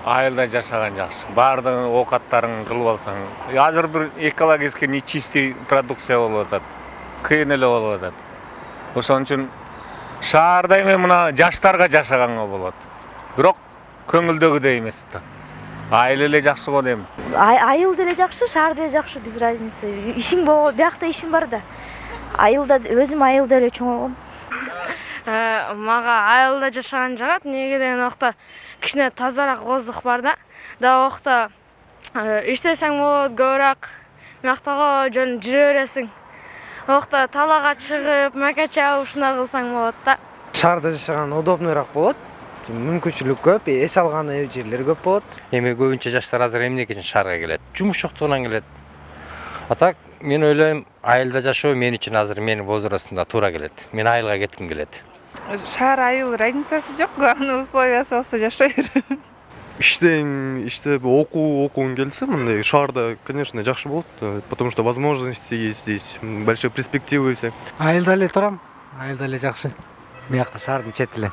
айылда жашаган жакшы. Бардыгын оокаттарың кылып алсаң. Азыр бир экологически нечистый продукция болуп атат. Кыйын эле болуп атат. Ошон үчүн шаарда эми мына жаштарга жашаганга болот. Бирок көңүлдөгүдөй эмес да. Айыл эле жакшы го дейм. Айыл деле жакшы, шаар деле жакшы, без разница. Ишиң болот, биякта ишим бар да. Айылда өзүм айылда эле чоңойгом. Мага айылда жашаган жагат, неге деген окта кичине тазараак воздух бар да. Да окта иштесең болот, көбүрөөк мактага жөн жүрө бересиң. Окта талаага чыгып, макет чабып ушундай кылсаң болот да. Шаарда жашаган удобныйраак болот. Мүмкүнчүлүк көп, эс алган жерлер көп болот. Эми көбүнчө жаштар азыр эмне үчүн шаарга келет? Жумуш жоктугунан келет. А так мен ойлойм, айылда жашоо мен үчүн азыр менин возрастымда туура келет. Мен айылга кетким келет. Шаар айыл разницасы жок, главный условиясы болсо жашай бер. Иштеп окугуң келсе, мындай шаарда, конечно, жакшы болот, потому что возможности есть здесь, большие перспективы все. Айылда эле турам, айылда эле жакшы. Биякта шаардын чети эле.